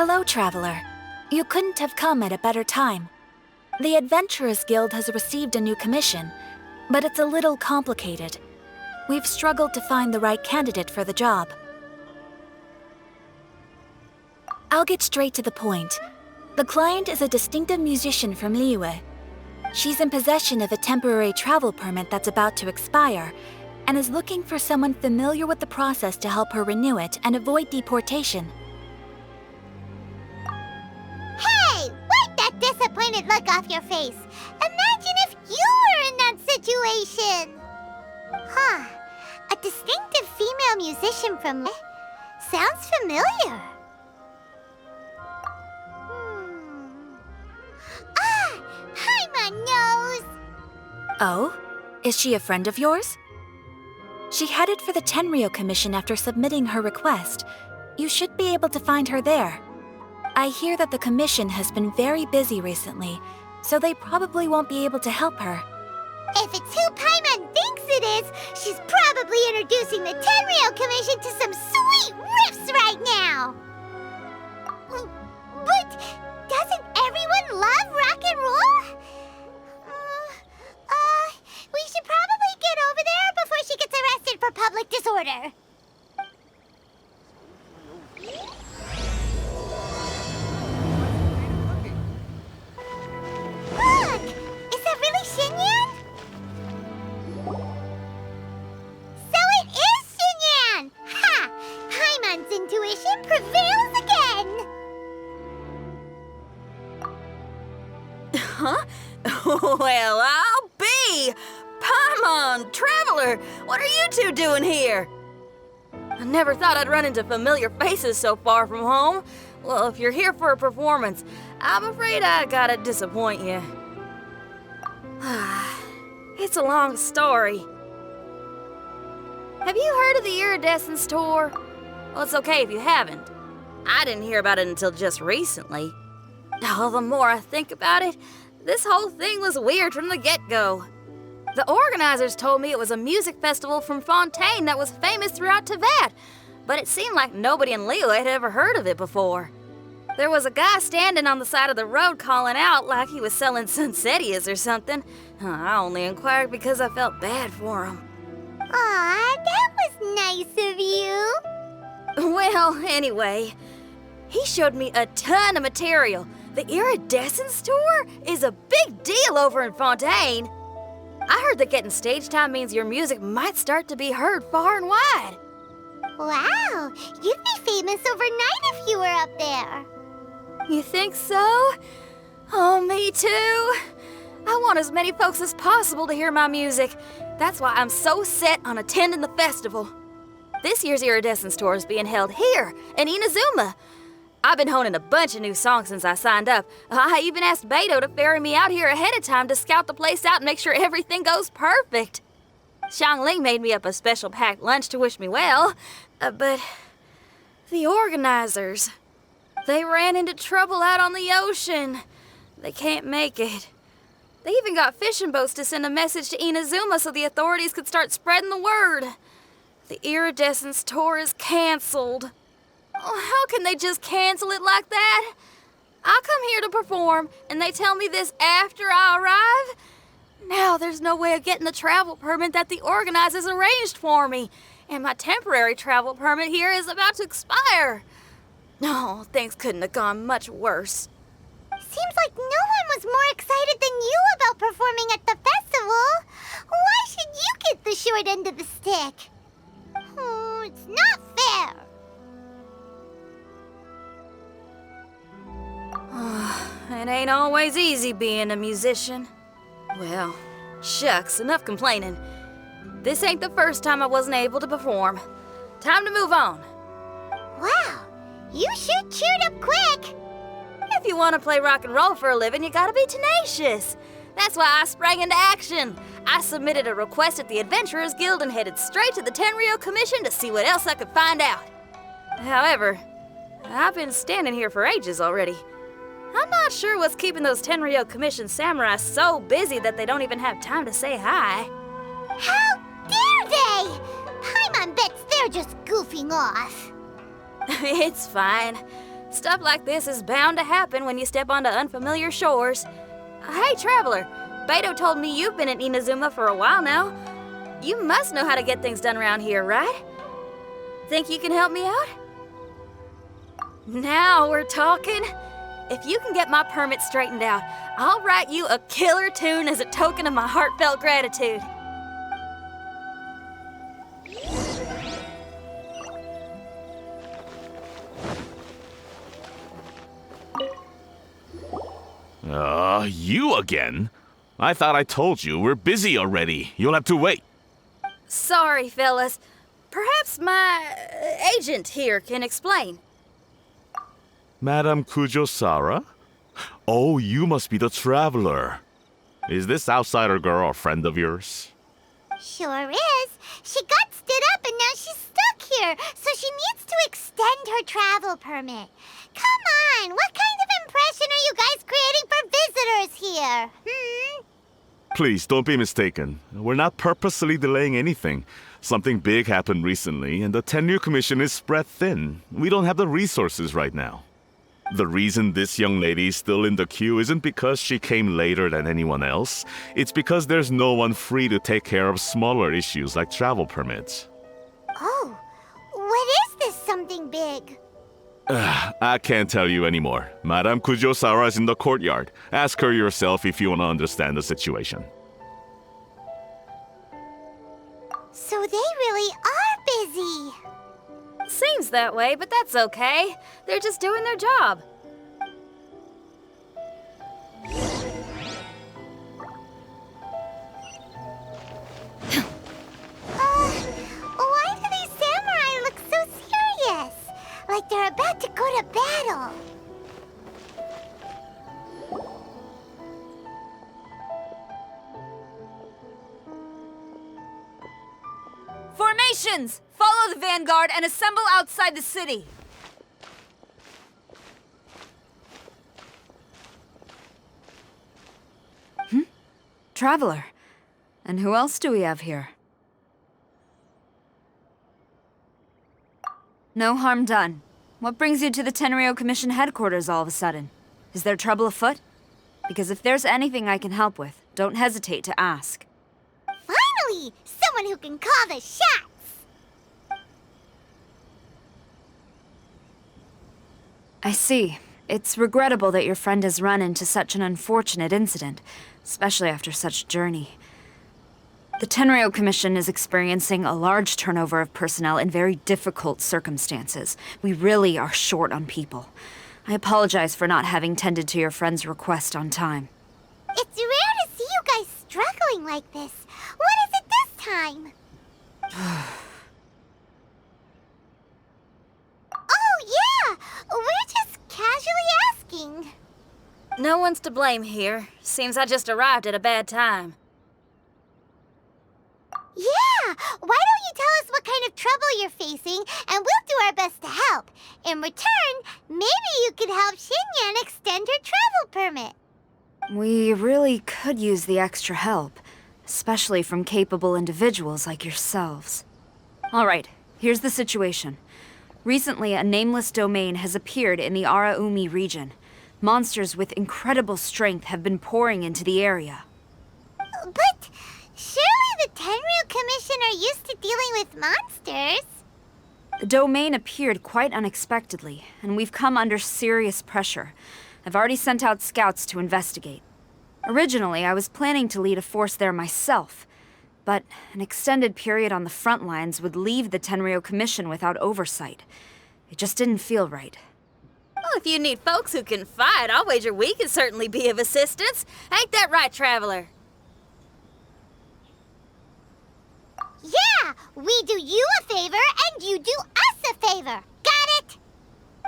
Hello, traveler. You couldn't have come at a better time. The Adventurers Guild has received a new commission, but it's a little complicated. We've struggled to find the right candidate for the job. I'll get straight to the point. The client is a distinctive musician from Liyue. She's in possession of a temporary travel permit that's about to expire, and is looking for someone familiar with the process to help her renew it and avoid deportation. Hey! Wipe that disappointed look off your face! Imagine if you were in that situation! Huh. A distinctive female musician from... sounds familiar. Ah! Hi, my nose! Oh? Is she a friend of yours? She headed for the Tenryou Commission after submitting her request. You should be able to find her there. I hear that the commission has been very busy recently, so they probably won't be able to help her. If it's who Paimon thinks it is, she's probably introducing the Tenryou Commission to some sweet riffs right now! But doesn't everyone love rock and roll? We should probably get over there before she gets arrested for public disorder. Look! Is that really Xinyan? So it is Xinyan! Ha! Paimon's intuition prevails again! Huh? Well, I'll be! Paimon, Traveler, what are you two doing here? I never thought I'd run into familiar faces so far from home. Well, if you're here for a performance, I'm afraid I gotta disappoint you. It's a long story. Have you heard of the Iridescence Tour? Well, it's okay if you haven't. I didn't hear about it until just recently. Oh, the more I think about it, this whole thing was weird from the get-go. The organizers told me it was a music festival from Fontaine that was famous throughout Teyvat, but it seemed like nobody in Liyue had ever heard of it before. There was a guy standing on the side of the road calling out like he was selling Sunsetias or something. I only inquired because I felt bad for him. Aw, that was nice of you. Well, anyway, he showed me a ton of material. The Iridescence Tour is a big deal over in Fontaine. I heard that getting stage time means your music might start to be heard far and wide. Wow, you'd be famous overnight if you were up there. You think so? Oh, me too. I want as many folks as possible to hear my music. That's why I'm so set on attending the festival. This year's Iridescence Tour is being held here in Inazuma. I've been honing a bunch of new songs since I signed up. I even asked Beto to ferry me out here ahead of time to scout the place out and make sure everything goes perfect. Xiangling made me up a special packed lunch to wish me well, but the organizers, they ran into trouble out on the ocean. They can't make it. They even got fishing boats to send a message to Inazuma so the authorities could start spreading the word. The Iridescence Tour is canceled. Oh, how can they just cancel it like that? I come here to perform, and they tell me this after I arrive? Now there's no way of getting the travel permit that the organizers arranged for me, and my temporary travel permit here is about to expire. No, things couldn't have gone much worse. Seems like no one was more excited than you about performing at the festival. Why should you get the short end of the stick? Oh, it's not fair. It ain't always easy being a musician. Well, shucks, enough complaining. This ain't the first time I wasn't able to perform. Time to move on. Wow, you sure cheered up quick. If you want to play rock and roll for a living, you gotta be tenacious. That's why I sprang into action. I submitted a request at the Adventurers Guild and headed straight to the Tenryou Commission to see what else I could find out. However, I've been standing here for ages already. I'm not sure what's keeping those Tenryou Commission samurai so busy that they don't even have time to say hi. How dare they? Paimon bets they're just goofing off. It's fine. Stuff like this is bound to happen when you step onto unfamiliar shores. Hey, Traveler, Beto told me you've been in Inazuma for a while now. You must know how to get things done around here, right? Think you can help me out? Now we're talking. If you can get my permit straightened out, I'll write you a killer tune as a token of my heartfelt gratitude. You again? I thought I told you we're busy already. You'll have to wait. Sorry, fellas. Perhaps my agent here can explain. Madame Kujosara? Oh, you must be the traveler. Is this outsider girl a friend of yours? Sure is. She got stood up and now she's stuck here, so she needs to extend her travel permit. Come on, what kind of impression are you guys creating for visitors here? Please, don't be mistaken. We're not purposely delaying anything. Something big happened recently, and the Tenryu Commission is spread thin. We don't have the resources right now. The reason this young lady is still in the queue isn't because she came later than anyone else. It's because there's no one free to take care of smaller issues like travel permits. Oh, what is this something big? I can't tell you anymore. Madame Kujosara is in the courtyard. Ask her yourself if you want to understand the situation. So they really are busy. Seems that way, but that's okay. They're just doing their job. Why do these samurai look so serious? Like they're about to go to battle. Formations! Follow the vanguard and assemble outside the city. Traveler. And who else do we have here? No harm done. What brings you to the Tenryu Commission headquarters all of a sudden? Is there trouble afoot? Because if there's anything I can help with, don't hesitate to ask. Finally! Someone who can call the shots! I see. It's regrettable that your friend has run into such an unfortunate incident, especially after such a journey. The Tenryu Commission is experiencing a large turnover of personnel in very difficult circumstances. We really are short on people. I apologize for not having tended to your friend's request on time. It's rare to see you guys struggling like this. What is it this time? Oh, yeah! We're just casually asking. No one's to blame here. Seems I just arrived at a bad time. Yeah! Why don't you tell us what kind of trouble you're facing, and we'll do our best to help. In return, maybe you could help Xinyan extend her travel permit. We really could use the extra help, especially from capable individuals like yourselves. All right, here's the situation. Recently, a nameless domain has appeared in the Araumi region. Monsters with incredible strength have been pouring into the area. But surely the Tenryu Commission are used to dealing with monsters. The domain appeared quite unexpectedly, and we've come under serious pressure. I've already sent out scouts to investigate. Originally, I was planning to lead a force there myself, but an extended period on the front lines would leave the Tenryu Commission without oversight. It just didn't feel right. Well, if you need folks who can fight, I'll wager we can certainly be of assistance. Ain't that right, Traveler? Yeah! We do you a favor, and you do us a favor. Got it?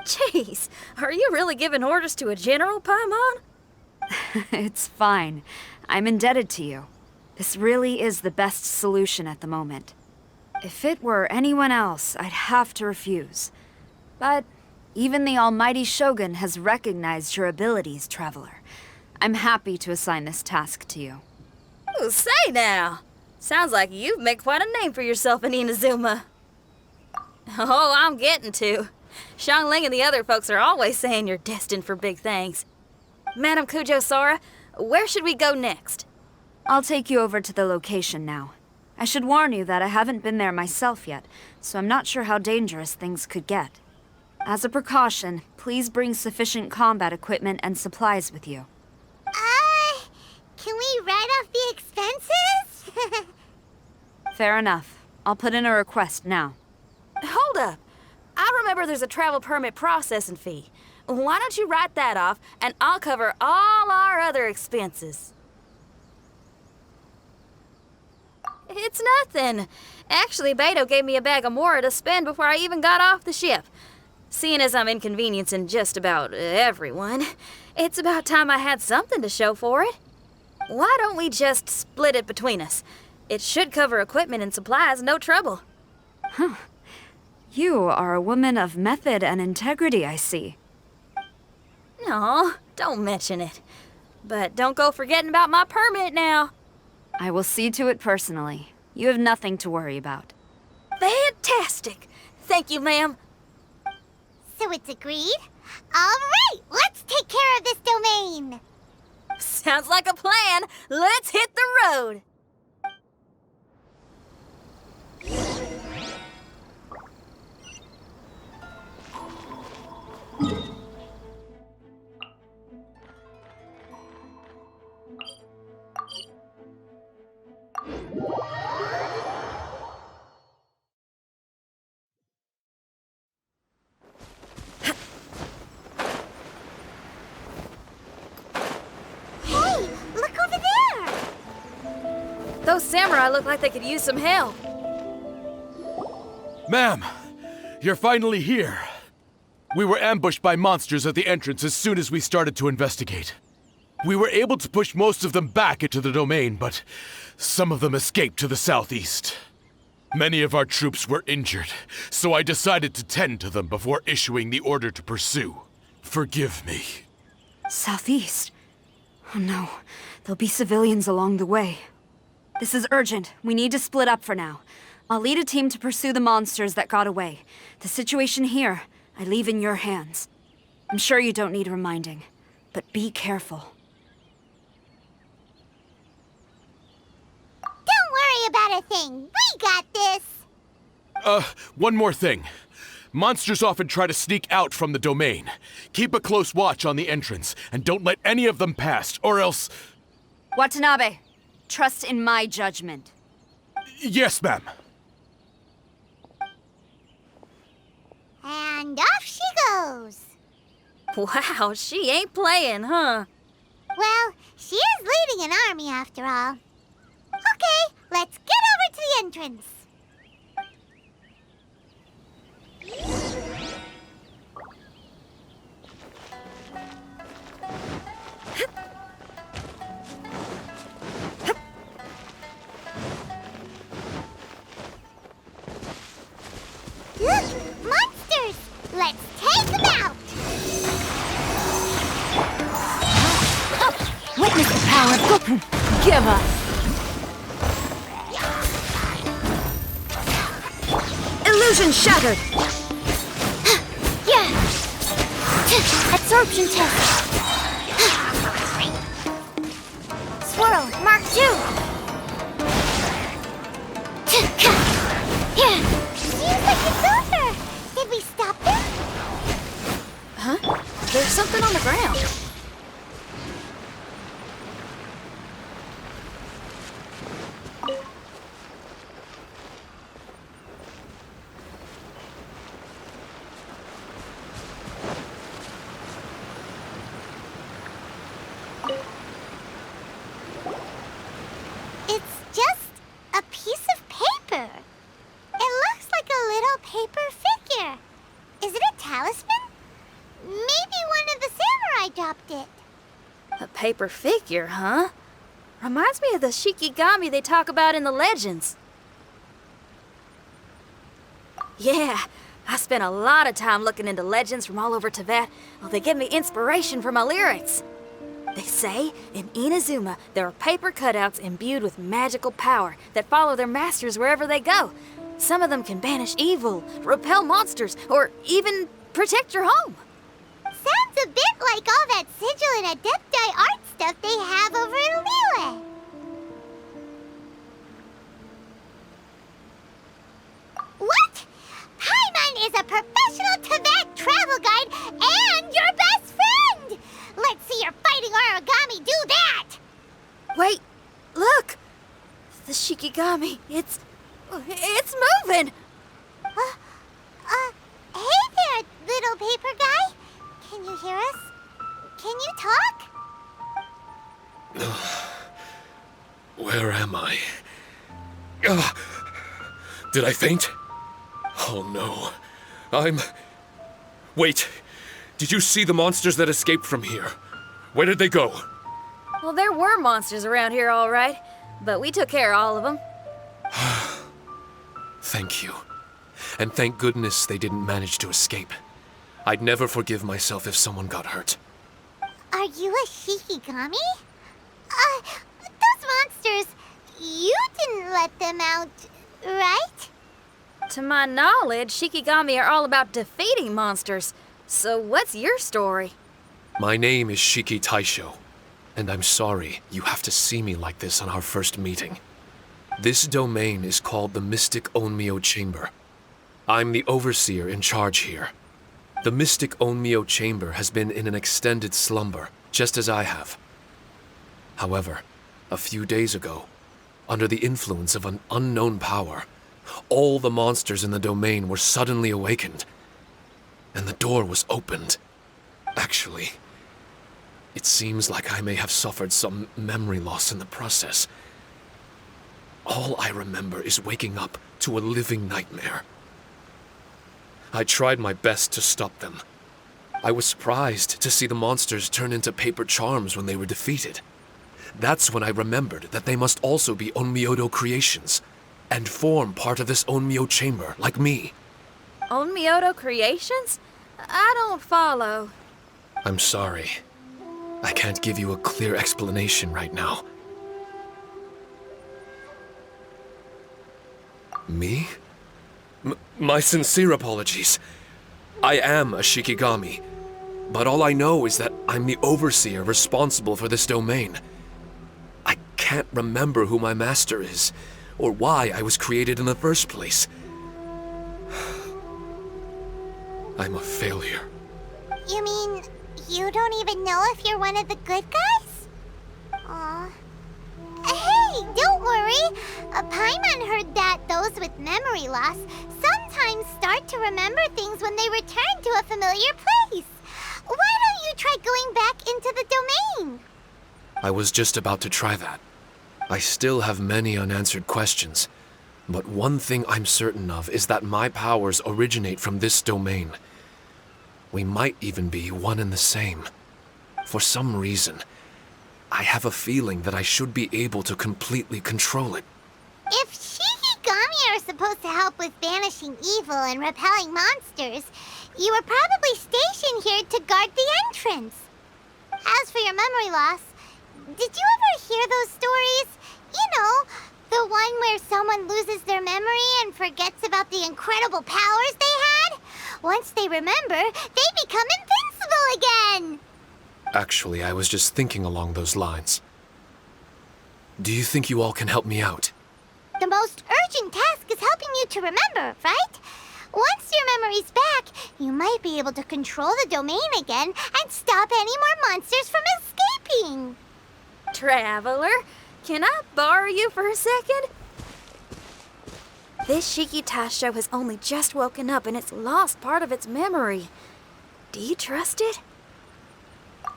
Jeez, are you really giving orders to a general, Paimon? It's fine. I'm indebted to you. This really is the best solution at the moment. If it were anyone else, I'd have to refuse. But even the almighty Shogun has recognized your abilities, Traveler. I'm happy to assign this task to you. Ooh, say now! Sounds like you've made quite a name for yourself in Inazuma. Oh, I'm getting to. Xiangling and the other folks are always saying you're destined for big things. Madam Kujo Sora, where should we go next? I'll take you over to the location now. I should warn you that I haven't been there myself yet, so I'm not sure how dangerous things could get. As a precaution, please bring sufficient combat equipment and supplies with you. Can we write off the expenses? Fair enough. I'll put in a request now. Hold up. I remember there's a travel permit processing fee. Why don't you write that off, and I'll cover all our other expenses. It's nothing. Actually, Beto gave me a bag of Mora to spend before I even got off the ship. Seeing as I'm inconveniencing just about everyone, it's about time I had something to show for it. Why don't we just split it between us? It should cover equipment and supplies, no trouble. You are a woman of method and integrity, I see. No, don't mention it. But don't go forgetting about my permit now. I will see to it personally. You have nothing to worry about. Fantastic. Thank you, ma'am. So it's agreed? Alright, let's take care of this domain! Sounds like a plan. Let's hit the road. Hey, look over there! Those samurai look like they could use some help. Ma'am, you're finally here. We were ambushed by monsters at the entrance as soon as we started to investigate. We were able to push most of them back into the domain, but some of them escaped to the southeast. Many of our troops were injured, so I decided to tend to them before issuing the order to pursue. Forgive me. Southeast? Oh no, there'll be civilians along the way. This is urgent. We need to split up for now. I'll lead a team to pursue the monsters that got away. The situation here, I leave in your hands. I'm sure you don't need reminding, but be careful. Don't worry about a thing. We got this. One more thing. Monsters often try to sneak out from the domain. Keep a close watch on the entrance, and don't let any of them pass, or else... Watanabe, trust in my judgment. Yes, ma'am. And off she goes. Wow, she ain't playing, huh? Well, she is leading an army after all. Okay, let's get over to the entrance. Look, monsters! Let's take them out! Witness the power of Goku! Give up! Illusion shattered! Yeah! Absorption test! Swirl, Mark II! Yeah! Seems like it's over! Did we stop them? Huh? There's something on the ground. It's just a piece of paper. It looks like a little paper figure. Is it a talisman? Maybe one of the samurai dropped it. A paper figure, huh? Reminds me of the Shikigami they talk about in the legends. Yeah, I spent a lot of time looking into legends from all over Tibet. Well, they give me inspiration for my lyrics. They say in Inazuma there are paper cutouts imbued with magical power that follow their masters wherever they go. Some of them can banish evil, repel monsters, or even protect your home. Sounds a bit like all that sigil and adepti art stuff they have over in Liyue. What? Paimon is a professional Teyvat travel guide and your best friend! Let's see your fighting origami do that! Wait, look! The Shikigami, it's moving! Hey there, little paper guy. Can you hear us? Can you talk? Where am I? Did I faint? Oh no. Wait. Did you see the monsters that escaped from here? Where did they go? Well, there were monsters around here, all right. But we took care of all of them. Thank you. And thank goodness they didn't manage to escape. I'd never forgive myself if someone got hurt. Are you a Shikigami? Those monsters, you didn't let them out, right? To my knowledge, Shikigami are all about defeating monsters. So what's your story? My name is Shiki Taisho, and I'm sorry you have to see me like this on our first meeting. This domain is called the Mystic Onmyo Chamber. I'm the overseer in charge here. The Mystic Onmyo Chamber has been in an extended slumber, just as I have. However, a few days ago, under the influence of an unknown power, all the monsters in the domain were suddenly awakened, and the door was opened. Actually, it seems like I may have suffered some memory loss in the process. All I remember is waking up to a living nightmare. I tried my best to stop them. I was surprised to see the monsters turn into paper charms when they were defeated. That's when I remembered that they must also be Onmyodo creations, and form part of this Onmyo chamber, like me. Onmyodo creations? I don't follow. I'm sorry. I can't give you a clear explanation right now. Me? My sincere apologies. I am a Shikigami, but all I know is that I'm the overseer responsible for this domain. I can't remember who my master is, or why I was created in the first place. I'm a failure. You mean you don't even know if you're one of the good guys? Aw. Hey, don't worry. Paimon heard that those with memory loss sometimes start to remember things when they return to a familiar place. Why don't you try going back into the domain? I was just about to try that. I still have many unanswered questions, but one thing I'm certain of is that my powers originate from this domain. We might even be one and the same. For some reason, I have a feeling that I should be able to completely control it. If Shikigami are supposed to help with banishing evil and repelling monsters, you were probably stationed here to guard the entrance. As for your memory loss, did you ever hear those stories? You know, the one where someone loses their memory and forgets about the incredible powers they had? Once they remember, they become invincible again! Actually, I was just thinking along those lines. Do you think you all can help me out? The most urgent task is helping you to remember, right? Once your memory's back, you might be able to control the domain again and stop any more monsters from escaping. Traveler, can I borrow you for a second? This Shiki Taisho has only just woken up and it's lost part of its memory. Do you trust it?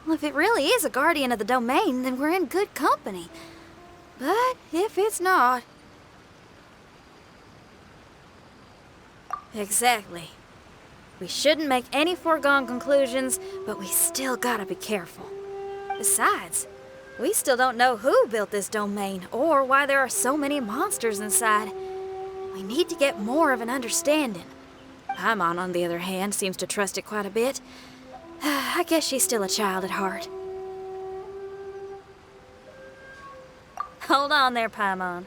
Well, if it really is a guardian of the domain, then we're in good company. But if it's not... Exactly. We shouldn't make any foregone conclusions, but we still gotta be careful. Besides, we still don't know who built this domain or why there are so many monsters inside. We need to get more of an understanding. Paimon, on the other hand, seems to trust it quite a bit. I guess she's still a child at heart. Hold on there, Paimon.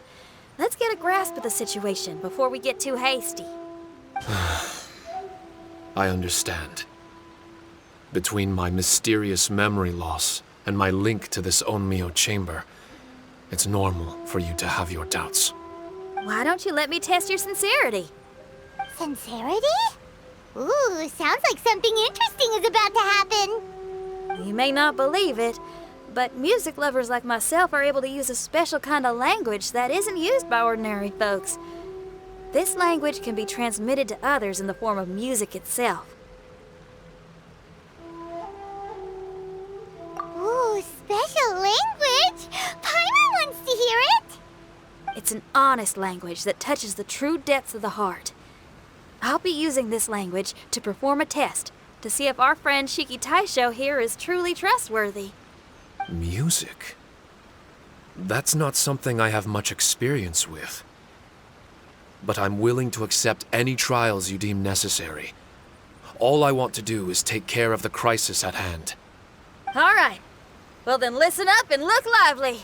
Let's get a grasp of the situation before we get too hasty. I understand. Between my mysterious memory loss and my link to this Onmyo chamber, it's normal for you to have your doubts. Why don't you let me test your sincerity? Sincerity? Ooh, sounds like something interesting is about to happen. You may not believe it, but music lovers like myself are able to use a special kind of language that isn't used by ordinary folks. This language can be transmitted to others in the form of music itself. Ooh, special language? Paimon wants to hear it. It's an honest language that touches the true depths of the heart. I'll be using this language to perform a test to see if our friend Shiki Taisho here is truly trustworthy. Music? That's not something I have much experience with. But I'm willing to accept any trials you deem necessary. All I want to do is take care of the crisis at hand. All right. Well then listen up and look lively.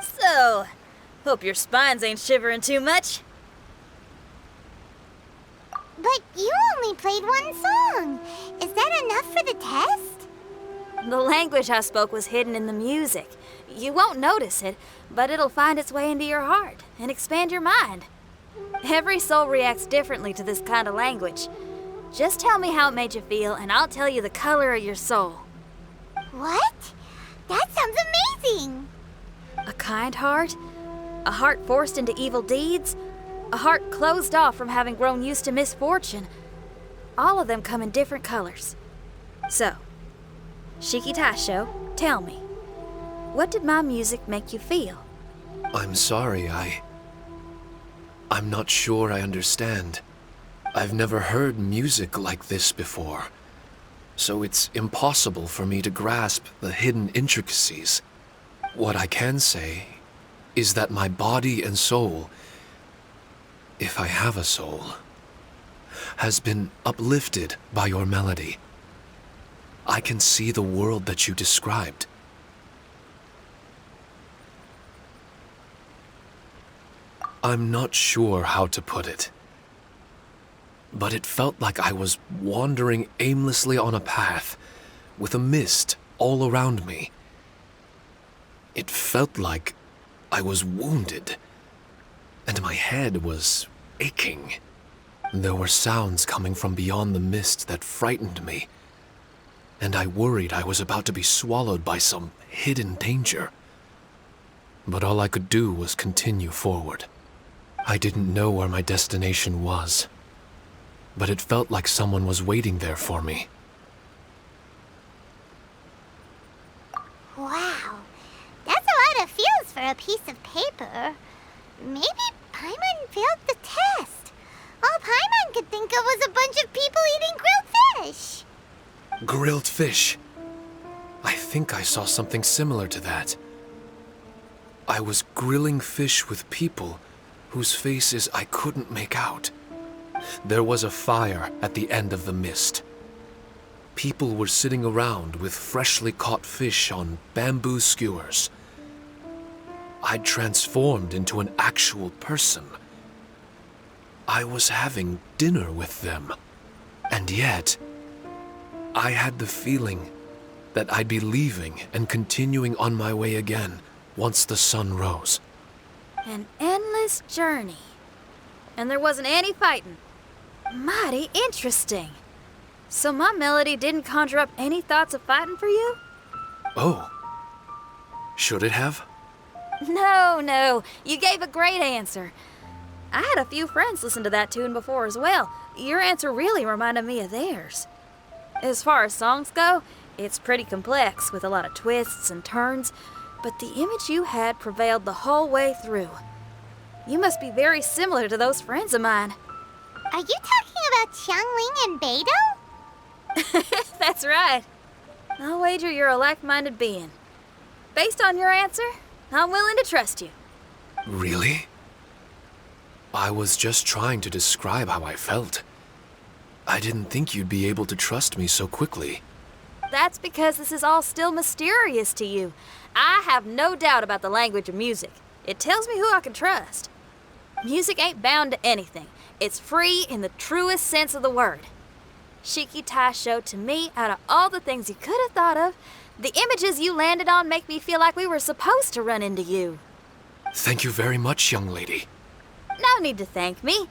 So, hope your spines ain't shivering too much. But you only played one song. Is that enough for the test? The language I spoke was hidden in the music. You won't notice it, but it'll find its way into your heart and expand your mind. Every soul reacts differently to this kind of language. Just tell me how it made you feel, and I'll tell you the color of your soul. What? That sounds amazing. A kind heart? A heart forced into evil deeds? A heart closed off from having grown used to misfortune? All of them come in different colors. So, Shiki Taisho, tell me, what did my music make you feel? I'm sorry, I'm not sure I understand. I've never heard music like this before, so it's impossible for me to grasp the hidden intricacies. What I can say is that my body and soul, if I have a soul, has been uplifted by your melody. I can see the world that you described. I'm not sure how to put it, but it felt like I was wandering aimlessly on a path with a mist all around me. It felt like I was wounded, and my head was aching. There were sounds coming from beyond the mist that frightened me, and I worried I was about to be swallowed by some hidden danger. But all I could do was continue forward. I didn't know where my destination was, but it felt like someone was waiting there for me. Wow. That's a lot of feels for a piece of paper. Maybe Paimon failed the test. All Paimon could think of was a bunch of people eating grilled fish. Grilled fish. I think I saw something similar to that. I was grilling fish with people whose faces I couldn't make out. There was a fire at the end of the mist. People were sitting around with freshly caught fish on bamboo skewers. I'd transformed into an actual person. I was having dinner with them. And yet, I had the feeling that I'd be leaving and continuing on my way again once the sun rose. An endless journey. And there wasn't any fighting. Mighty interesting. So my melody didn't conjure up any thoughts of fighting for you? Oh. Should it have? No. You gave a great answer. I had a few friends listen to that tune before as well. Your answer really reminded me of theirs. As far as songs go, it's pretty complex with a lot of twists and turns, but the image you had prevailed the whole way through. You must be very similar to those friends of mine. Are you talking about Xiangling and Beidou? That's right. I'll wager you're a like-minded being. Based on your answer, I'm willing to trust you. Really? I was just trying to describe how I felt. I didn't think you'd be able to trust me so quickly. That's because this is all still mysterious to you. I have no doubt about the language of music. It tells me who I can trust. Music ain't bound to anything. It's free in the truest sense of the word. Shiki Taisho, to me, out of all the things you could have thought of, the images you landed on make me feel like we were supposed to run into you. Thank you very much, young lady. No need to thank me.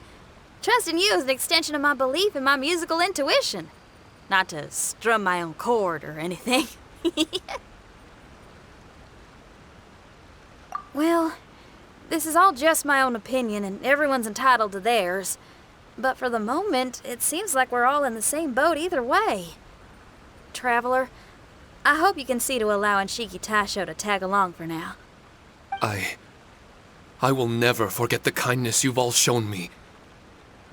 Trusting you is an extension of my belief in my musical intuition. Not to strum my own chord or anything. Well, this is all just my own opinion, and everyone's entitled to theirs. But for the moment, it seems like we're all in the same boat either way. Traveler, I hope you can see to allowing Shiki Taisho to tag along for now. I will never forget the kindness you've all shown me.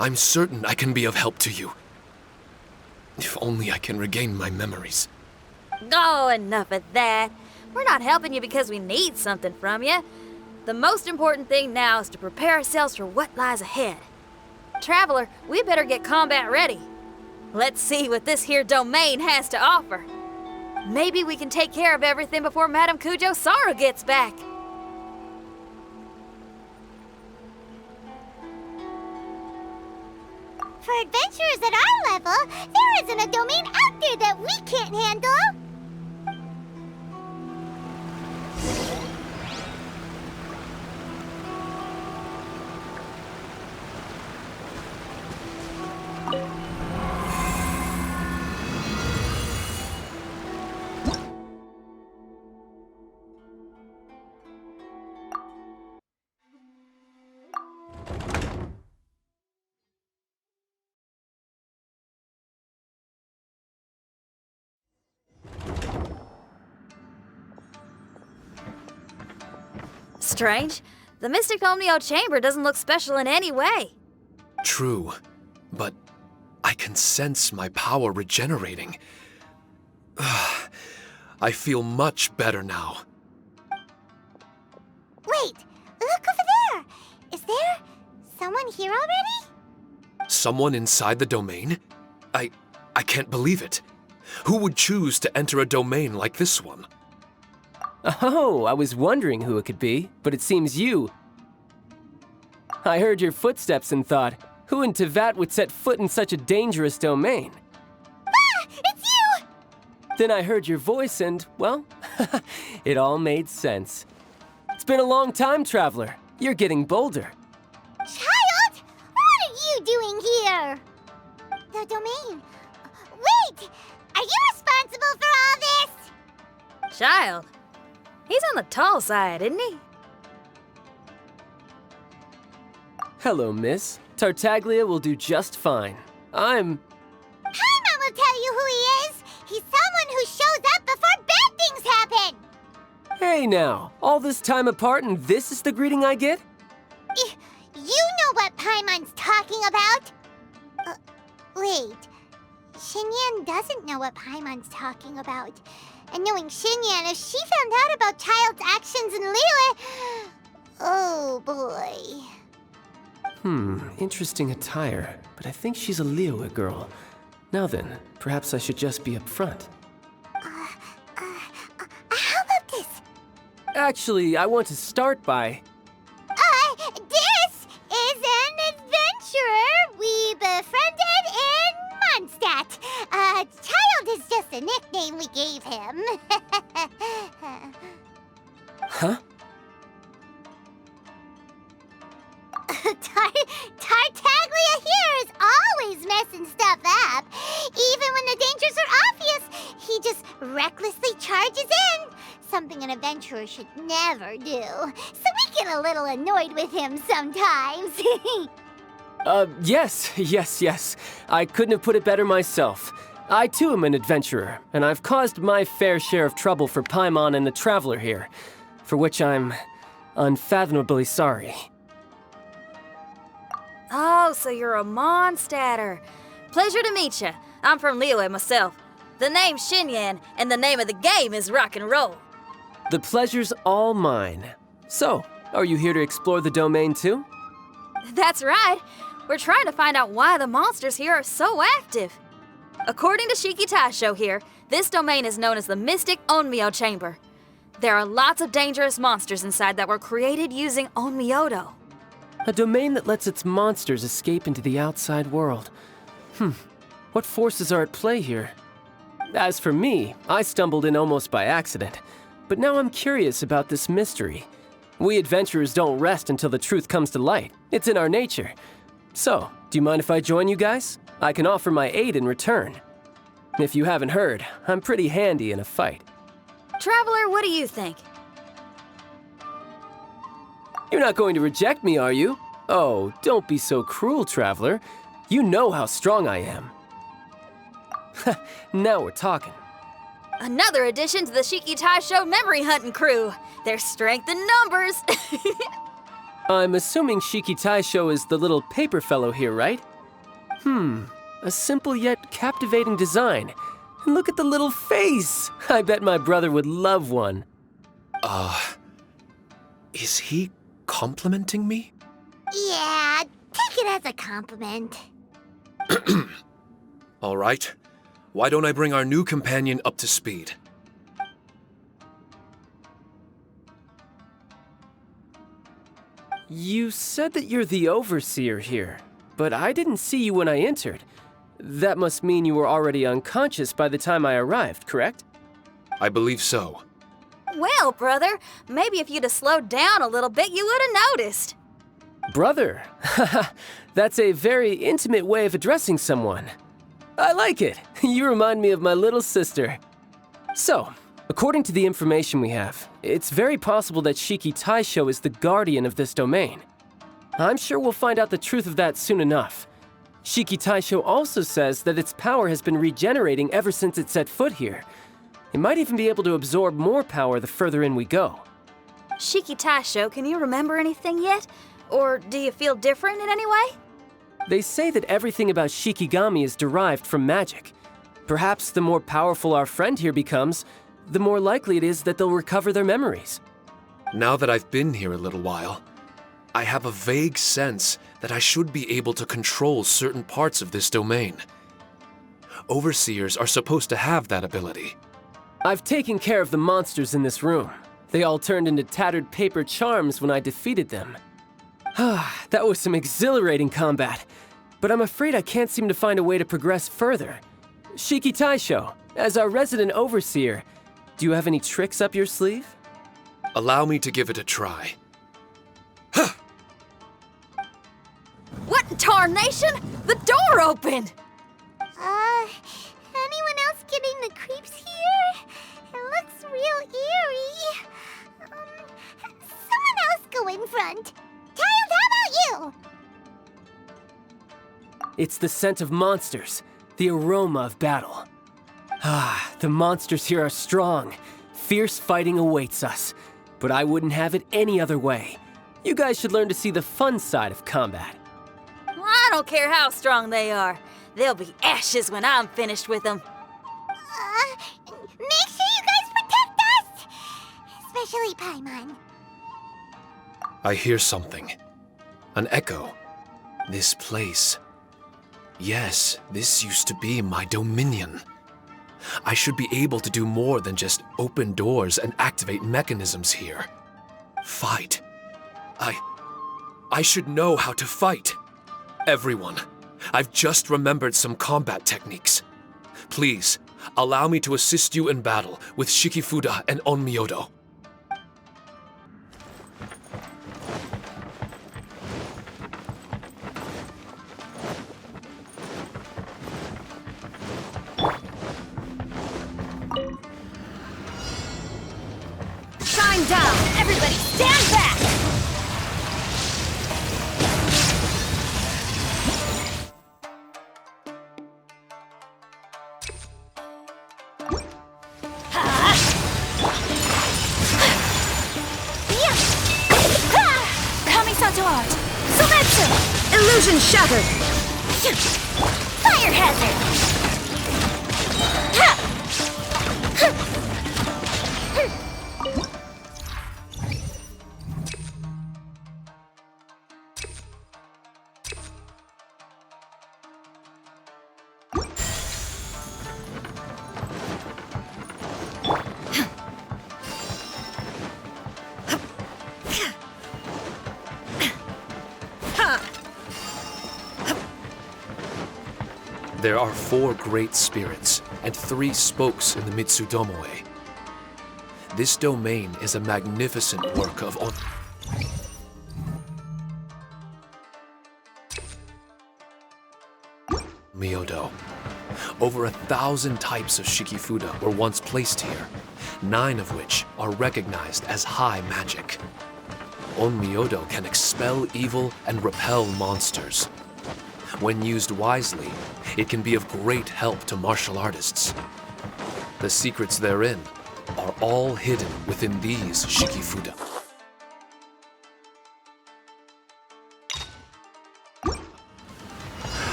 I'm certain I can be of help to you. If only I can regain my memories. Oh, enough of that. We're not helping you because we need something from you. The most important thing now is to prepare ourselves for what lies ahead. Traveler, we better get combat ready. Let's see what this here domain has to offer. Maybe we can take care of everything before Madame Kujo Sara gets back. For adventurers at our level, there isn't a domain out there that we can't handle. Strange. The Mystic Omnio Chamber doesn't look special in any way. True, but I can sense my power regenerating. I feel much better now. Wait, look over there. Is there someone here already? Someone inside the domain? I can't believe it. Who would choose to enter a domain like this one? Oh, I was wondering who it could be, but it seems you. I heard your footsteps and thought, who in Tevat would set foot in such a dangerous domain? Ah, it's you! Then I heard your voice and, well, it all made sense. It's been a long time, Traveler. You're getting bolder. Child, what are you doing here? The domain. Wait, are you responsible for all this? Child. He's on the tall side, isn't he? Hello, miss. Tartaglia will do just fine. Paimon will tell you who he is. He's someone who shows up before bad things happen. Hey now, all this time apart and this is the greeting I get? You know what Paimon's talking about. Wait. Xinyan doesn't know what Paimon's talking about. And knowing Xinyan, if she found out about Childe's actions in Liyue... Oh, boy. Interesting attire, but I think she's a Liyue girl. Now then, perhaps I should just be upfront. How about this? Actually, I want to start by... This is an adventurer we befriended in Mondstadt. Childe is just a nickname we gave him. Huh? Tartaglia here is always messing stuff up. Even when the dangers are obvious, he just recklessly charges in. Something an adventurer should never do. So we get a little annoyed with him sometimes. Yes. I couldn't have put it better myself. I too am an adventurer, and I've caused my fair share of trouble for Paimon and the Traveler here, for which I'm unfathomably sorry. Oh, so you're a Mondstadter. Pleasure to meet you. I'm from Liyue myself. The name's Xinyan, and the name of the game is rock and roll. The pleasure's all mine. So, are you here to explore the domain too? That's right. We're trying to find out why the monsters here are so active. According to Shiki Taisho here, this domain is known as the Mystic Onmyo Chamber. There are lots of dangerous monsters inside that were created using Onmyodo. A domain that lets its monsters escape into the outside world. What forces are at play here? As for me, I stumbled in almost by accident. But now I'm curious about this mystery. We adventurers don't rest until the truth comes to light. It's in our nature. So, do you mind if I join you guys? I can offer my aid in return. If you haven't heard, I'm pretty handy in a fight. Traveler, what do you think? You're not going to reject me, are you? Oh, don't be so cruel, Traveler. You know how strong I am. Now we're talking. Another addition to the Shiki Taisho memory hunting crew. There's strength in numbers. I'm assuming Shiki Taisho is the little paper fellow here, right? A simple yet captivating design. And look at the little face! I bet my brother would love one. Is he complimenting me? Yeah, take it as a compliment. All right. Why don't I bring our new companion up to speed? You said that you're the overseer here, but I didn't see you when I entered. That must mean you were already unconscious by the time I arrived, correct? I believe so. Well, brother, maybe if you'd have slowed down a little bit, you would have noticed. Brother? That's a very intimate way of addressing someone. I like it. You remind me of my little sister. So, according to the information we have, it's very possible that Shiki Taisho is the guardian of this domain. I'm sure we'll find out the truth of that soon enough. Shiki Taisho also says that its power has been regenerating ever since it set foot here. It might even be able to absorb more power the further in we go. Shiki Taisho, can you remember anything yet? Or do you feel different in any way? They say that everything about Shikigami is derived from magic. Perhaps the more powerful our friend here becomes, the more likely it is that they'll recover their memories. Now that I've been here a little while, I have a vague sense that I should be able to control certain parts of this domain. Overseers are supposed to have that ability. I've taken care of the monsters in this room. They all turned into tattered paper charms when I defeated them. That was some exhilarating combat, but I'm afraid I can't seem to find a way to progress further. Shiki Taisho, as our resident overseer, do you have any tricks up your sleeve? Allow me to give it a try. What in tarnation? The door opened! Anyone else getting the creeps here? It looks real eerie. Someone else go in front. Childe, how about you? It's the scent of monsters, the aroma of battle. The monsters here are strong. Fierce fighting awaits us. But I wouldn't have it any other way. You guys should learn to see the fun side of combat. Well, I don't care how strong they are. They'll be ashes when I'm finished with them. Make sure you guys protect us! Especially Paimon. I hear something. An echo. This place. Yes, this used to be my dominion. I should be able to do more than just open doors and activate mechanisms here. Fight. I should know how to fight. Everyone, I've just remembered some combat techniques. Please, allow me to assist you in battle with Shikifuda and Onmyodo. Shine down! Everybody stand back! Kamisato art! Sumetsu! Illusion shattered! Fire hazard! There are 4 great spirits and 3 spokes in the Mitsudomoe. This domain is a magnificent work of Myodo. Over 1,000 types of Shikifuda were once placed here, 9 of which are recognized as high magic. Onmyodo can expel evil and repel monsters. When used wisely, it can be of great help to martial artists. The secrets therein are all hidden within these Shikifuda.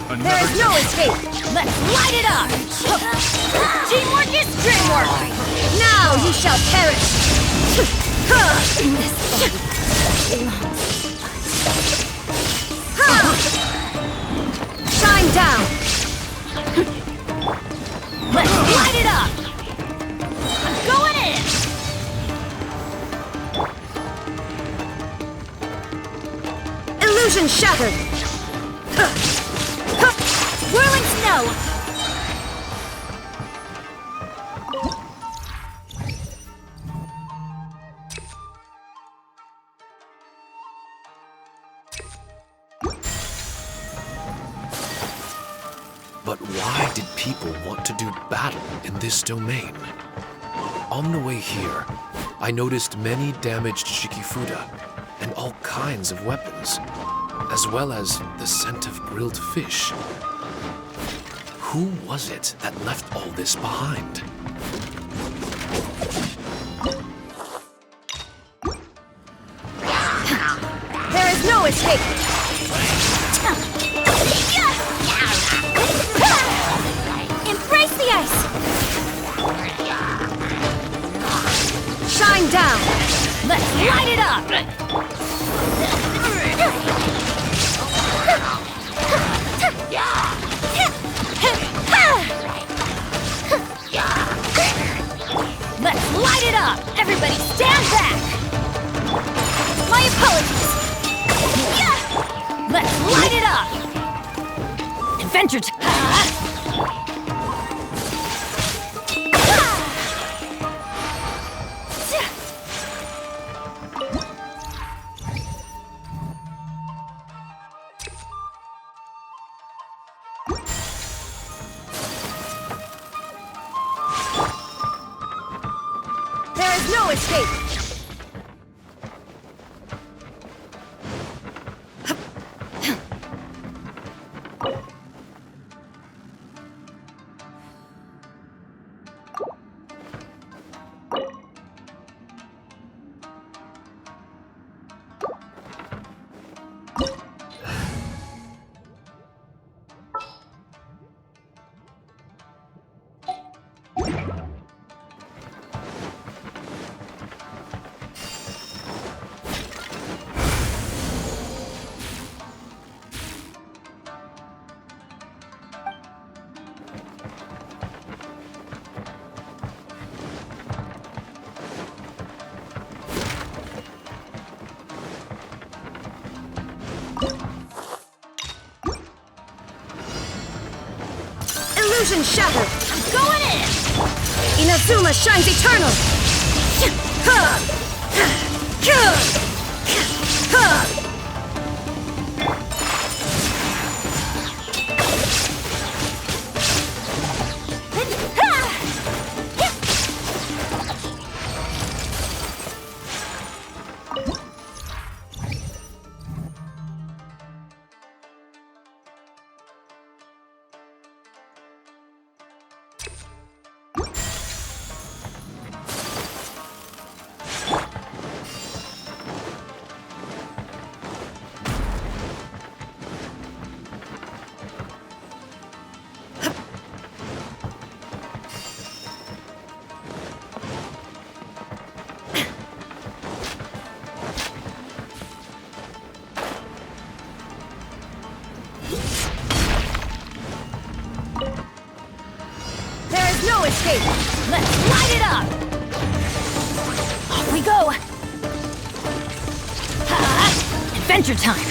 There is no escape! Let's light it up! Teamwork is dreamwork! Now you shall perish! Shine down! Let's light it up! I'm going in! Illusion shattered! Whirling snow! But why did people want to do battle in this domain? On the way here, I noticed many damaged Shikifuda and all kinds of weapons, as well as the scent of grilled fish. Who was it that left all this behind? There is no escape! Embrace the ice! Shine down! Let's light it up! Let's light it up! Everybody stand back! My apologies! Let's light it up! Adventure There is no escape! Illusion shattered! I'm going in! Inazuma shines eternal! No escape! Let's light it up! Off we go! Adventure time!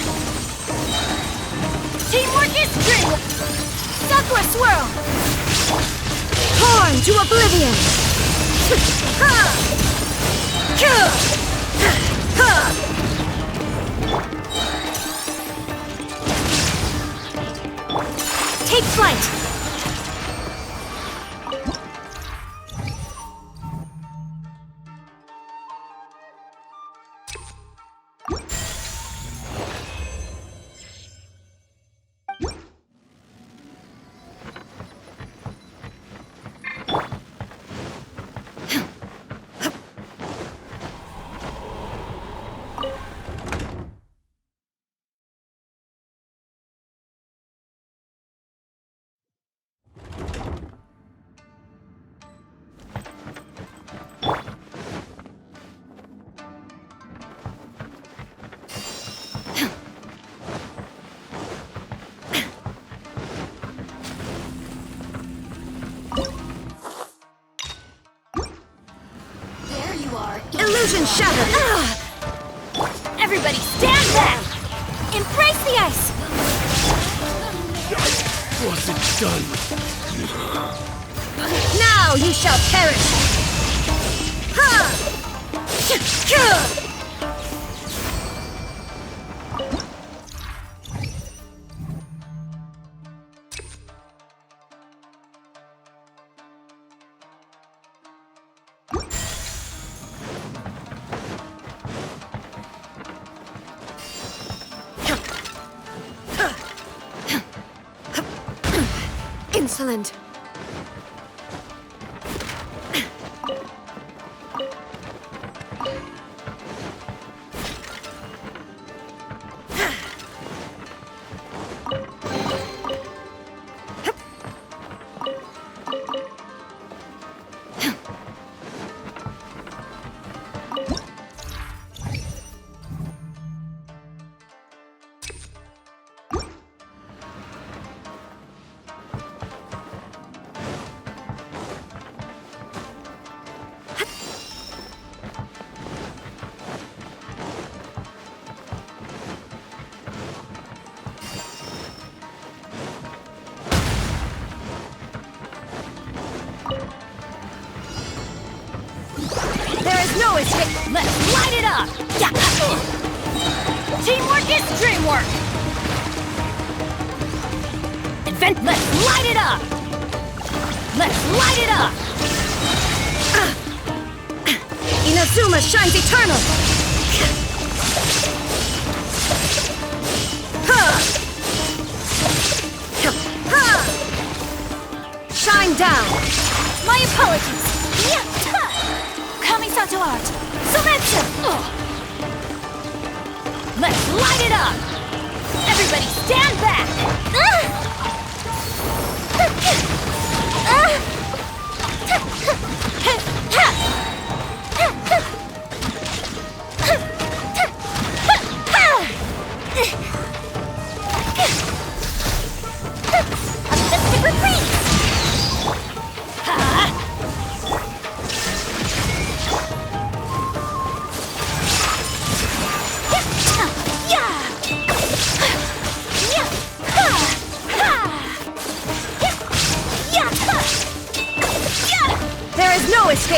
Teamwork is dreamwork! Aqua Swirl! Torn to oblivion! Take flight! Illusion shattered! Everybody stand back! Embrace the ice! Wasn't done. Now you shall perish! Insolent! No escape! Let's light it up! Teamwork is dreamwork! Advent, let's light it up! Let's light it up! Inazuma shines eternal! Shine down! My apologies! Kamisato art! Sumetsu! Let's light it up! Everybody stand back! A mystic retreat! There is no escape!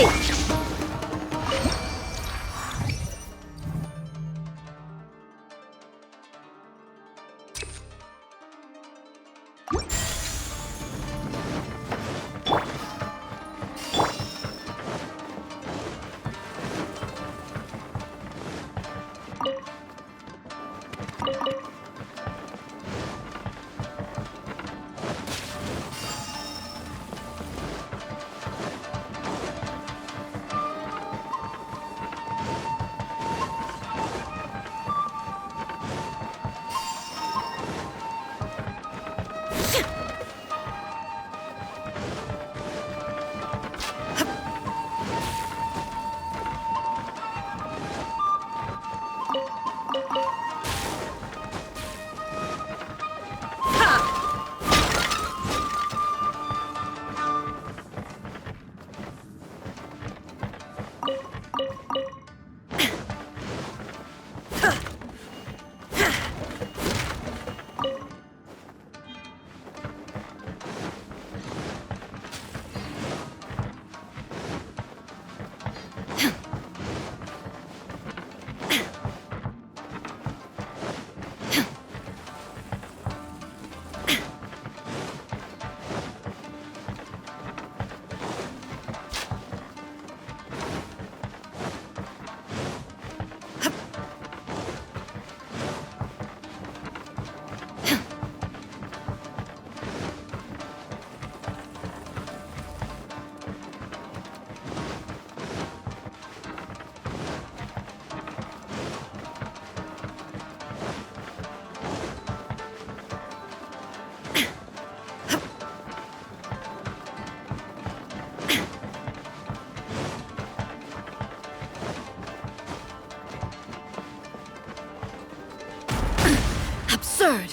Absurd!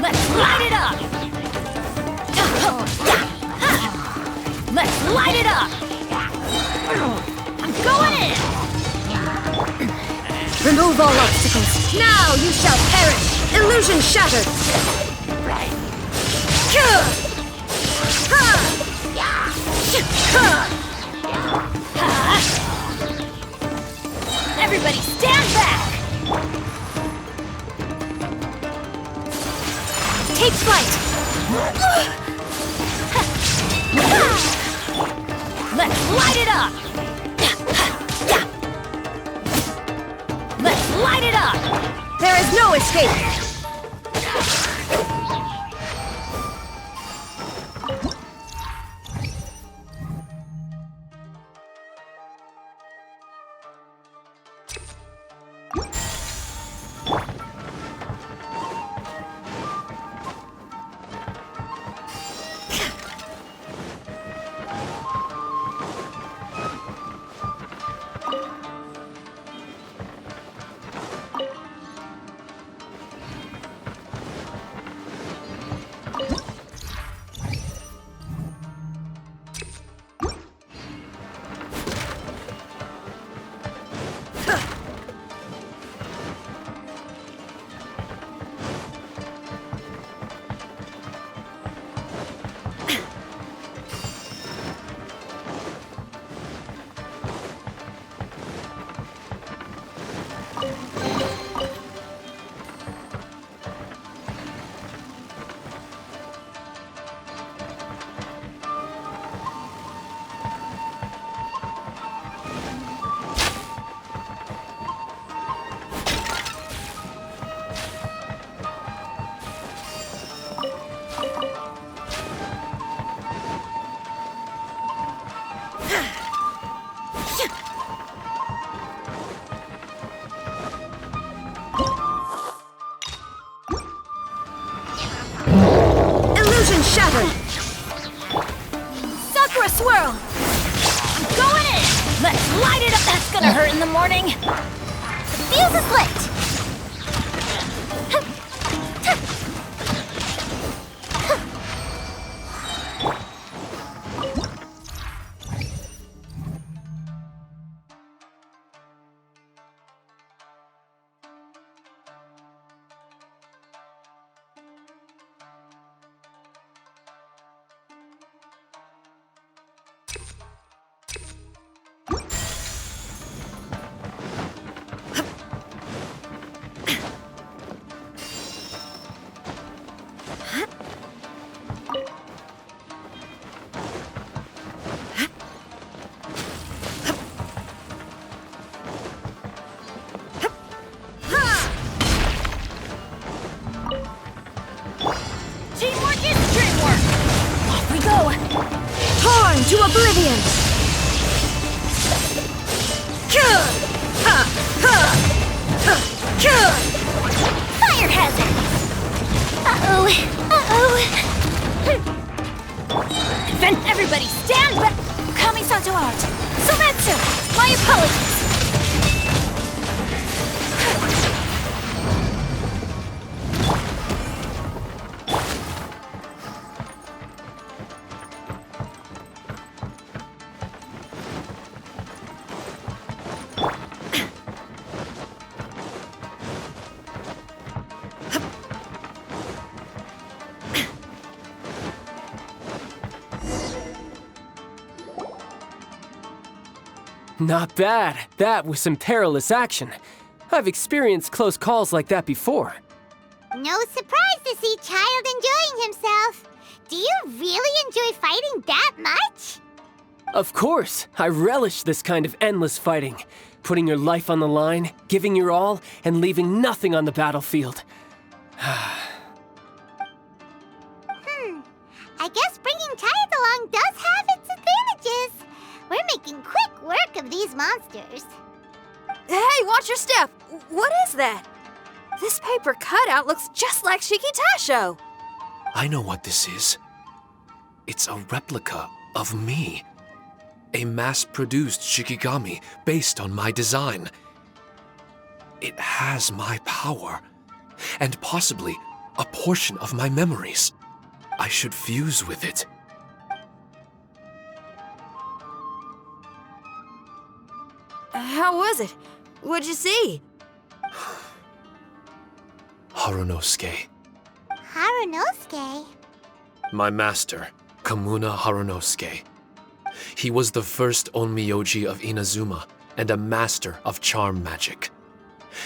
Let's light it up! Let's light it up! I'm going in! Remove all obstacles. Now you shall perish. Illusion shattered. Everybody stand back! Take flight! Let's light it up! Let's light it up! There is no escape. Shattered! Sakura swirl! I'm going in! Let's light it up! That's gonna hurt in the morning! The fuse is lit! To oblivion! Fire hazard! Uh-oh. Then everybody stand back! Kamisato out! Sometsu! My apologies! Not bad. That was some perilous action. I've experienced close calls like that before. No surprise to see Childe enjoying himself. Do you really enjoy fighting that much? Of course, I relish this kind of endless fighting. Putting your life on the line, giving your all, and leaving nothing on the battlefield. I guess bringing Childe along does have its advantages. We're making quick work of these monsters. Hey, watch your step! What is that? This paper cutout looks just like Shiki Taisho. I know what this is. It's a replica of me. A mass-produced Shikigami based on my design. It has my power, and possibly a portion of my memories. I should fuse with it. How was it? What'd you see? Harunosuke. Harunosuke? My master, Kamuna Harunosuke. He was the first Onmyoji of Inazuma and a master of charm magic.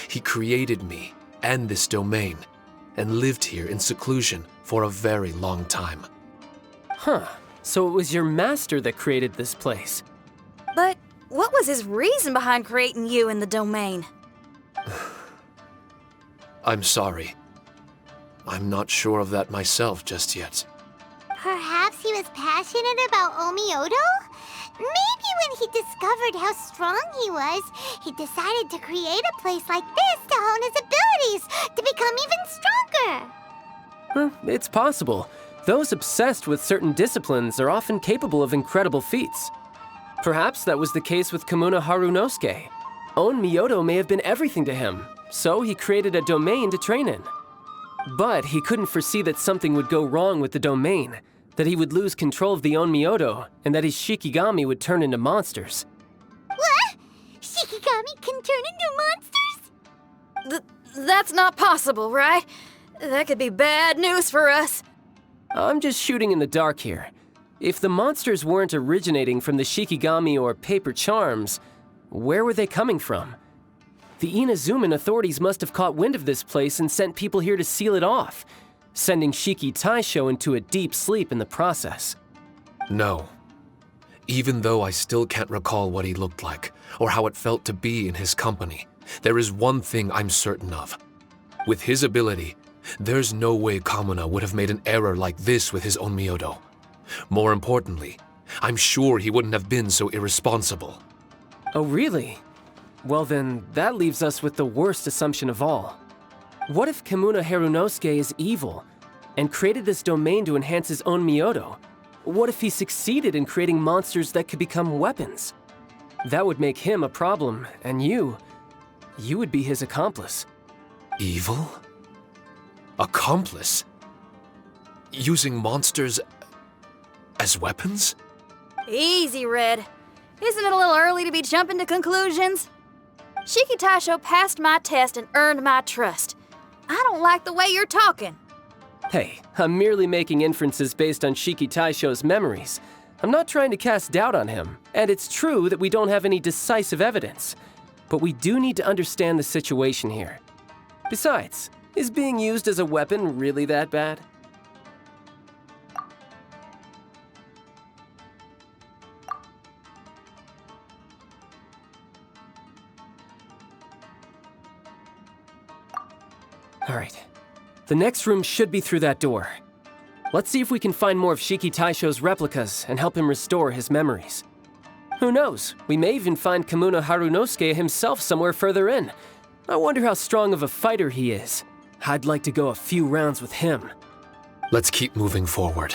He created me and this domain and lived here in seclusion for a very long time. Huh. So it was your master that created this place. But what was his reason behind creating you in the domain? I'm sorry. I'm not sure of that myself just yet. Perhaps he was passionate about Omiodo? Maybe when he discovered how strong he was, he decided to create a place like this to hone his abilities, to become even stronger. It's possible. Those obsessed with certain disciplines are often capable of incredible feats. Perhaps that was the case with Kamuna Harunosuke. Onmyodo may have been everything to him, so he created a domain to train in. But he couldn't foresee that something would go wrong with the domain, that he would lose control of the Onmyodo, and that his Shikigami would turn into monsters. What? Shikigami can turn into monsters? That's not possible, right? That could be bad news for us. I'm just shooting in the dark here. If the monsters weren't originating from the Shikigami or paper charms, where were they coming from? The Inazuman authorities must have caught wind of this place and sent people here to seal it off, sending Shiki Taisho into a deep sleep in the process. No. Even though I still can't recall what he looked like, or how it felt to be in his company, there is one thing I'm certain of. With his ability, there's no way Kamuna would have made an error like this with his Onmyodo. More importantly, I'm sure he wouldn't have been so irresponsible. Oh, really? Well then, that leaves us with the worst assumption of all. What if Kamuna Harunosuke is evil, and created this domain to enhance his own Myoto? What if he succeeded in creating monsters that could become weapons? That would make him a problem, and you would be his accomplice. Evil? Accomplice? Using monsters as weapons? Easy, Red. Isn't it a little early to be jumping to conclusions? Shiki Taisho passed my test and earned my trust. I don't like the way you're talking. Hey, I'm merely making inferences based on Shiki Taisho's memories. I'm not trying to cast doubt on him, and it's true that we don't have any decisive evidence. But we do need to understand the situation here. Besides, is being used as a weapon really that bad? All right. The next room should be through that door. Let's see if we can find more of Shiki Taisho's replicas and help him restore his memories. Who knows? We may even find Kamuna Harunosuke himself somewhere further in. I wonder how strong of a fighter he is. I'd like to go a few rounds with him. Let's keep moving forward.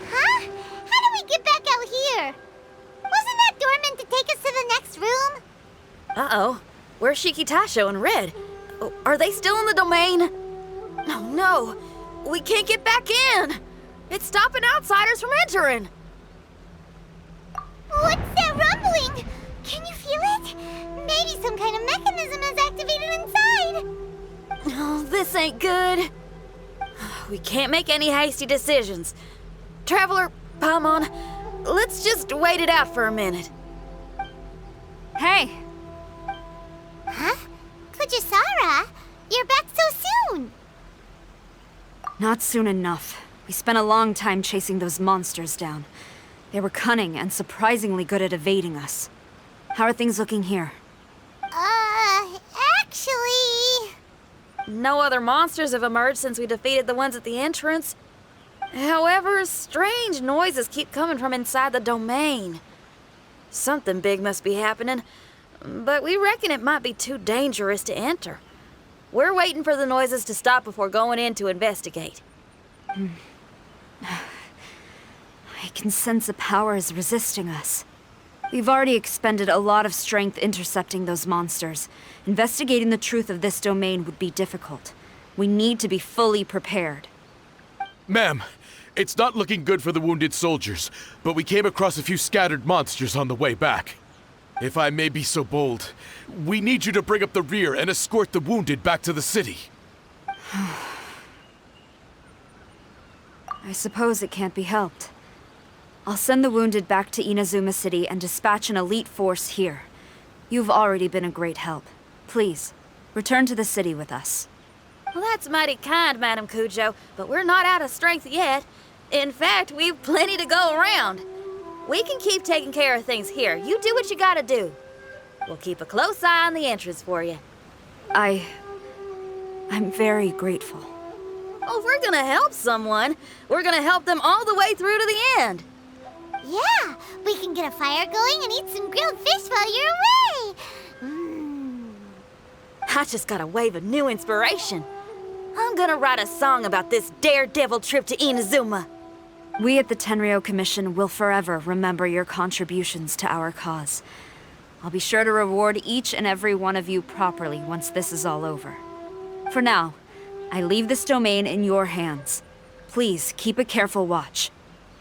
Huh? How do we get back out here? Wasn't that door meant to take us to the the next room? Uh-oh. Where's Shiki Taisho and Red? Are they still in the domain? Oh no! We can't get back in! It's stopping outsiders from entering! What's that rumbling? Can you feel it? Maybe some kind of mechanism is activated inside. Oh, this ain't good. We can't make any hasty decisions. Traveler, Paimon, let's just wait it out for a minute. Hey! Huh? Kujisara, you're back so soon. Not soon enough. We spent a long time chasing those monsters down. They were cunning and surprisingly good at evading us. How are things looking here? Actually... No other monsters have emerged since we defeated the ones at the entrance. However, strange noises keep coming from inside the domain. Something big must be happening, but we reckon it might be too dangerous to enter. We're waiting for the noises to stop before going in to investigate. I can sense a power is resisting us. We've already expended a lot of strength intercepting those monsters. Investigating the truth of this domain would be difficult. We need to be fully prepared. Ma'am, it's not looking good for the wounded soldiers, but we came across a few scattered monsters on the way back. If I may be so bold, we need you to bring up the rear and escort the wounded back to the city. I suppose it can't be helped. I'll send the wounded back to Inazuma City and dispatch an elite force here. You've already been a great help. Please, return to the city with us. Well, that's mighty kind, Madam Kujo, but we're not out of strength yet. In fact, we've plenty to go around. We can keep taking care of things here. You do what you gotta do. We'll keep a close eye on the entrance for you. I'm very grateful. Oh, if we're gonna help someone, we're gonna help them all the way through to the end. Yeah, we can get a fire going and eat some grilled fish while you're away. I just got a wave of new inspiration. I'm gonna write a song about this daredevil trip to Inazuma. We at the Tenryou Commission will forever remember your contributions to our cause. I'll be sure to reward each and every one of you properly once this is all over. For now, I leave this domain in your hands. Please keep a careful watch.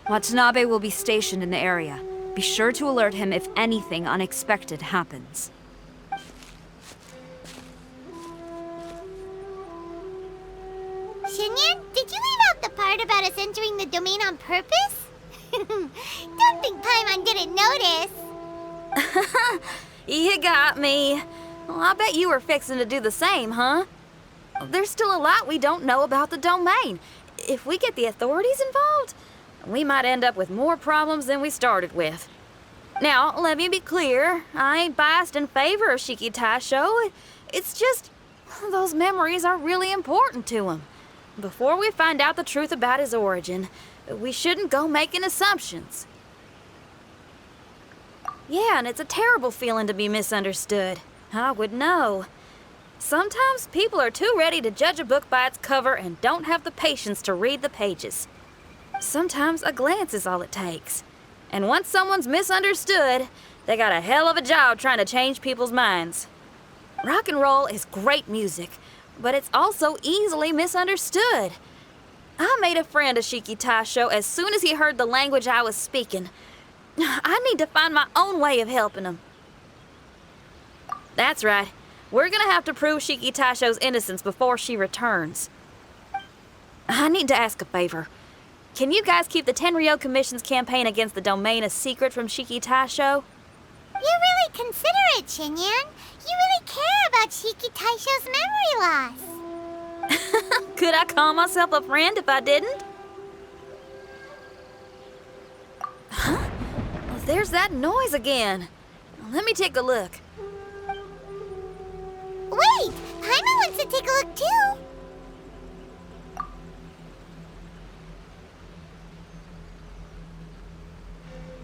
Watanabe will be stationed in the area. Be sure to alert him if anything unexpected happens. Shinyan, did you leave out the part about us entering the domain on purpose? Don't think Paimon didn't notice. You got me. Well, I bet you were fixing to do the same, huh? There's still a lot we don't know about the domain. If we get the authorities involved, we might end up with more problems than we started with. Now, let me be clear. I ain't biased in favor of Shiki Taisho. It's just, those memories are really important to him. Before we find out the truth about his origin, we shouldn't go making assumptions. Yeah, and it's a terrible feeling to be misunderstood. I would know. Sometimes people are too ready to judge a book by its cover and don't have the patience to read the pages. Sometimes a glance is all it takes. And once someone's misunderstood, they got a hell of a job trying to change people's minds. Rock and roll is great music, but it's also easily misunderstood. I made a friend of Shiki Taisho as soon as he heard the language I was speaking. I need to find my own way of helping him. That's right. We're gonna have to prove Shiki Taisho's innocence before she returns. I need to ask a favor. Can you guys keep the Tenryou Commission's campaign against the domain a secret from Shiki Taisho? You're really considerate, Shinyan. You really care about Shiki Taisho's memory loss. Could I call myself a friend if I didn't? Huh? Well, there's that noise again. Let me take a look. Wait! Paimon wants to take a look too!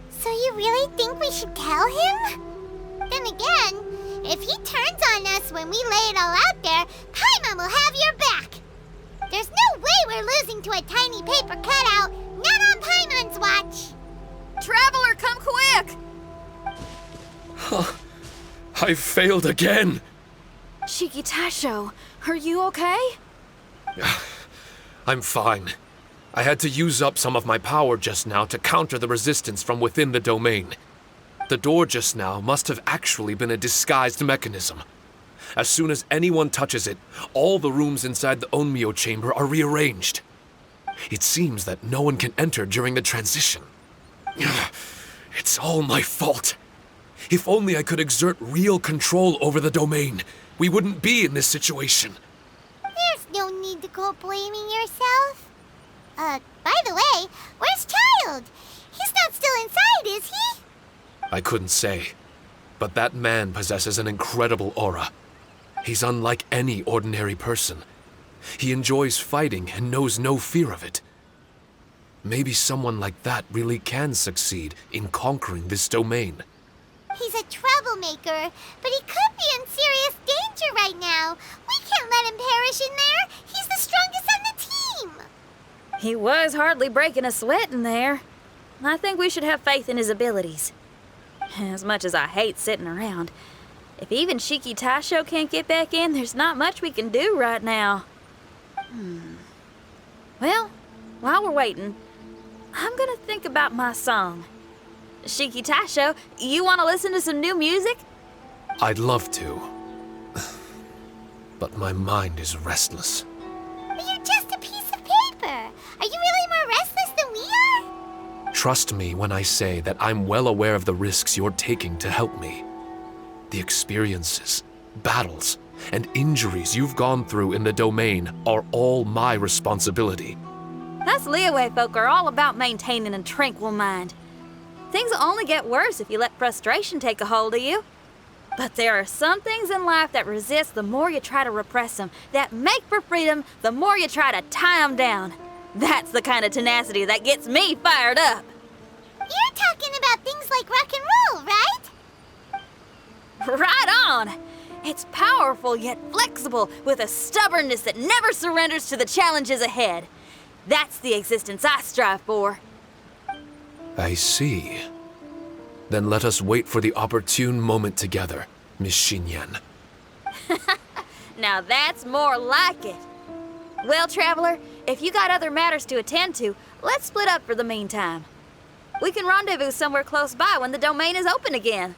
So you really think we should tell him? Then again, if he turns on us when we lay it all out there, Paimon will have your back! There's no way we're losing to a tiny paper cutout, not on Paimon's watch! Traveler, come quick! I failed again. Shiki Taisho, are you okay? I'm fine. I had to use up some of my power just now to counter the resistance from within the domain. The door just now must have actually been a disguised mechanism. As soon as anyone touches it, all the rooms inside the Onmyo chamber are rearranged. It seems that no one can enter during the transition. It's all my fault. If only I could exert real control over the domain, we wouldn't be in this situation. There's no need to go blaming yourself. By the way, where's Childe? He's not still inside, is he? I couldn't say, but that man possesses an incredible aura. He's unlike any ordinary person. He enjoys fighting and knows no fear of it. Maybe someone like that really can succeed in conquering this domain. He's a troublemaker, but he could be in serious danger right now. We can't let him perish in there. He's the strongest on the team. He was hardly breaking a sweat in there. I think we should have faith in his abilities. As much as I hate sitting around, if even Shiki Taisho can't get back in, there's not much we can do right now. Well, while we're waiting, I'm gonna think about my song. Shiki Taisho, you want to listen to some new music? I'd love to. But my mind is restless. But you're just a piece of paper. Are you really more restless than we are? Trust me when I say that I'm well aware of the risks you're taking to help me. The experiences, battles, and injuries you've gone through in the domain are all my responsibility. Us Liyue folk are all about maintaining a tranquil mind. Things will only get worse if you let frustration take a hold of you. But there are some things in life that resist the more you try to repress them, that make for freedom the more you try to tie them down. That's the kind of tenacity that gets me fired up. You're talking about things like rock and roll, right? Right on! It's powerful yet flexible, with a stubbornness that never surrenders to the challenges ahead. That's the existence I strive for. I see. Then let us wait for the opportune moment together, Miss Xinyan. Now that's more like it. Well, Traveler, if you got other matters to attend to, let's split up for the meantime. We can rendezvous somewhere close by when the domain is open again.